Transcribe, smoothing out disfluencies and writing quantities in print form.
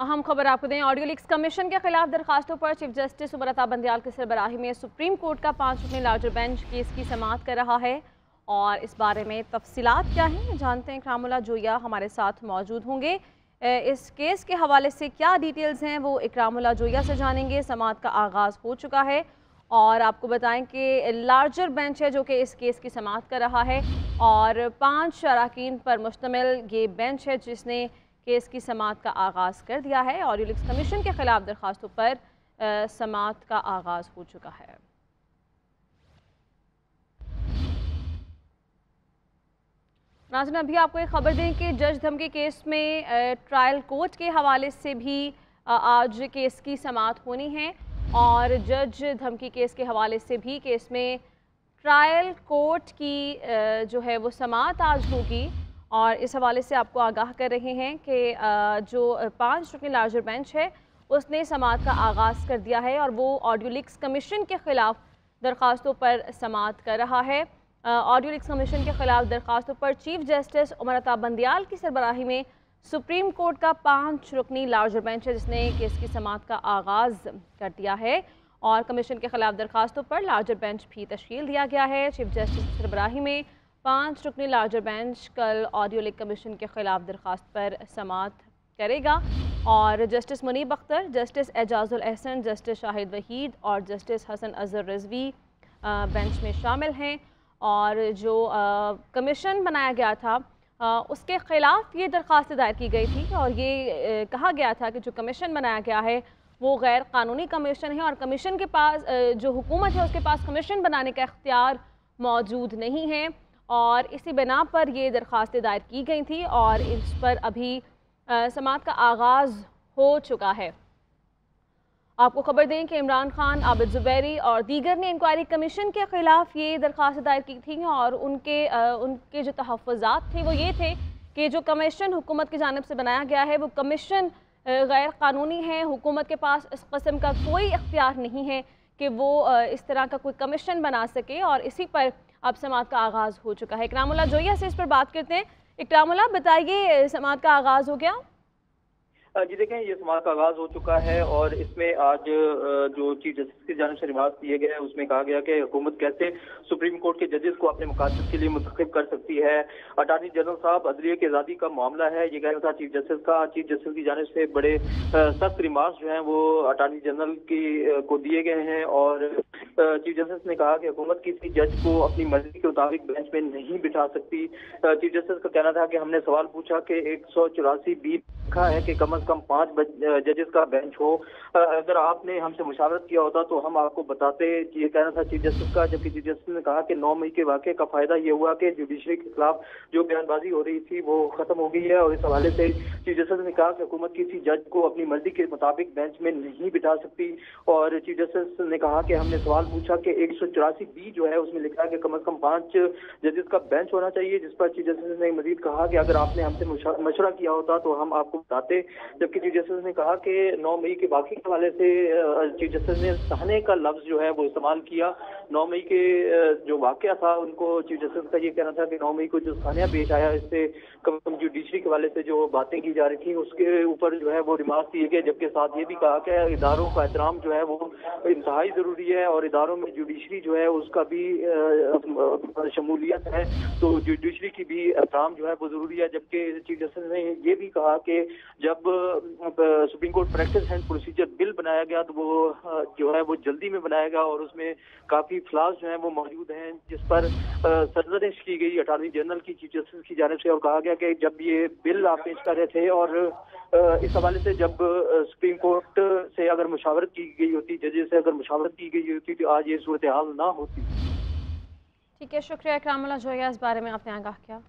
अहम खबर आपको दें। ऑडियो लीक्स कमीशन के खिलाफ दरखास्तों पर चीफ जस्टिस उमर अता बंदियाल की सरबराही में सुप्रीम कोर्ट का 5 रुकनी लार्जर बेंच केस की समाअत कर रहा है और इस बारे में तफसीलात क्या हैं जानते हैं। इकरामुल्लाह जोया हमारे साथ मौजूद होंगे। इस केस के हवाले से क्या डिटेल्स हैं वो इकरामुल्लाह जोया से जानेंगे। समाअत का आगाज़ हो चुका है और आपको बताएं कि लार्जर बेंच है जो कि इस केस की समाअत कर रहा है और 5 अरकान पर मुश्तमिल ये बेंच है जिसने केस की समाअत का आगाज़ कर दिया है। ऑडियो लीक्स कमीशन के खिलाफ दरखास्तों पर समाअत का आगाज़ हो चुका है। नाज़रीन, अभी आपको एक खबर दें कि जज धमकी केस में ट्रायल कोर्ट के हवाले से भी आज केस की समाअत होनी है और जज धमकी केस के हवाले से भी केस में ट्रायल कोर्ट की जो है वो समाअत आज होगी और इस हवाले से आपको आगाह कर रहे हैं कि जो 5 रुकनी लार्जर बेंच है उसने समाअत का आगाज़ कर दिया है और वो ऑडियो लीक्स कमीशन के ख़िलाफ़ दरखास्तों पर समाअत कर रहा है। ऑडियो लीक्स कमीशन के ख़िलाफ़ दरखास्तों पर चीफ जस्टिस उमर अता बंदियाल की सरबराही में सुप्रीम कोर्ट का 5 रुकनी लार्जर बेंच है जिसने केस की समाअत का आगाज़ कर दिया है और कमीशन के खिलाफ दरखास्तों पर लार्जर बेंच भी तश्कील दिया गया है। चीफ जस्टिस की सरबराही में 5 रुकनी लार्जर बेंच कल ऑडियो लीक कमीशन के खिलाफ दरखास्त पर समाअत करेगा और justice Munib Akhtar, justice Ijazul Ahsan, justice Shahid Waheed और जस्टिस हसन अजहर रिजवी बेंच में शामिल हैं। और जो कमीशन बनाया गया था उसके ख़िलाफ़ ये दरख्वास्त दायर की गई थी और ये कहा गया था कि जो कमीशन बनाया गया है वो गैर कानूनी कमीशन है और कमीशन के पास जो हुकूमत है उसके पास कमीशन बनाने का इख्तियार मौजूद नहीं है और इसी बिना पर ये दरख्वास्तें दायर की गई थी और इस पर अभी समाअत का आगाज़ हो चुका है। आपको खबर दें कि इमरान खान, आबिद ज़ुबैरी और दीगर ने इंक्वायरी कमीशन के ख़िलाफ़ ये दरख्वास्त दायर की थी और उनके जो तहफ़्फ़ुज़ात थे वो ये थे कि जो कमीशन हुकूमत की जानिब से बनाया गया है वो कमीशन गैर कानूनी है। हुकूमत के पास इस कस्म का कोई इख्तियार नहीं है कि वो इस तरह का कोई कमीशन बना सके और इसी पर अब समाअत का आगाज़ हो चुका है। इकरामुल्लाह जोया से इस पर बात करते हैं। इकरामुल्लाह, बताइए, समाअत का आगाज़ हो गया? जी देखें, ये समाअत का आगाज़ हो चुका है और इसमें आज जो चीफ जस्टिस की जानिब से रिमार्क दिए गए हैं उसमें कहा गया कि हुकूमत कैसे सुप्रीम कोर्ट के जजेस को अपने मकासद के लिए मुंतखब कर सकती है। अटार्नी जनरल साहब, अदलिया की आज़ादी का मामला है, ये कहना था चीफ जस्टिस का। चीफ जस्टिस की जानिब से बड़े सख्त रिमार्क्स जो हैं वो अटार्नी जनरल की को दिए गए हैं और चीफ जस्टिस ने कहा कि हुकूमत किसी जज को अपनी मर्जी के मुताबिक बेंच में नहीं बिठा सकती। चीफ जस्टिस का कहना था कि हमने सवाल पूछा कि 184 बी लिखा है कि कम से कम 5 जजेस का बेंच हो, अगर आपने हमसे मुशावरत किया होता तो हम आपको बताते। ये कहना था चीफ जस्टिस का। जबकि चीफ जस्टिस ने कहा कि 9 मई के वाक़े का फायदा ये हुआ कि जुडिशरी के खिलाफ जो बयानबाजी हो रही थी वो खत्म हो गई है और इस हवाले से चीफ जस्टिस ने कहा कि हुकूमत किसी जज को अपनी मर्जी के मुताबिक बेंच में नहीं बिठा सकती। और चीफ जस्टिस ने कहा कि हमने सवाल पूछा कि 184 बी जो है उसमें लिखा है कि कम से कम 5 जजेस का बेंच होना चाहिए, जिस पर चीफ जस्टिस ने मजीद कहा कि अगर आपने हमसे मशवरा किया होता तो हम आपको बताते। जबकि चीफ जस्टिस ने कहा कि 9 मई के वाक़े के हवाले से चीफ जस्टिस ने सहने का लफ्ज़ जो है वो इस्तेमाल किया। 9 मई के जो वाक़या था उनको चीफ जस्टिस का ये कहना था कि 9 मई को जो सानिया पेश आया इससे कम से कम जुडिशरी के हवाले से जो बातें की जा रही थी उसके ऊपर जो है वो रिमार्क दिए गए। जबकि साथ ये भी कहा कि इदारों का एहतराम जो है वो इंतहाई ज़रूरी है और इदारों में जुडिशरी जो है उसका भी शमूलियत है, तो जुडिशरी की भी एहतराम जो है वो ज़रूरी है। जबकि चीफ जस्टिस ने ये भी कहा कि जब supreme court practice and procedure bill बनाया गया तो वो जो है वो जल्दी में बनाया गया और उसमें काफ़ी फ्लॉज जो हैं वो मौजूद हैं, जिस पर सरजनिश की गई अटार्नी जनरल की चीफ जस्टिस की जानिब से और कहा गया कि जब ये बिल आप पेश कर रहे थे और इस हवाले से जब सुप्रीम कोर्ट से अगर मुशावरत की गई होती, जजेस से अगर मुशावरत की गई होती तो आज ये सूरत हाल ना होती। ठीक है, शुक्रिया इकरामुल्लाह जोया, इस बारे में आपने आगाह किया।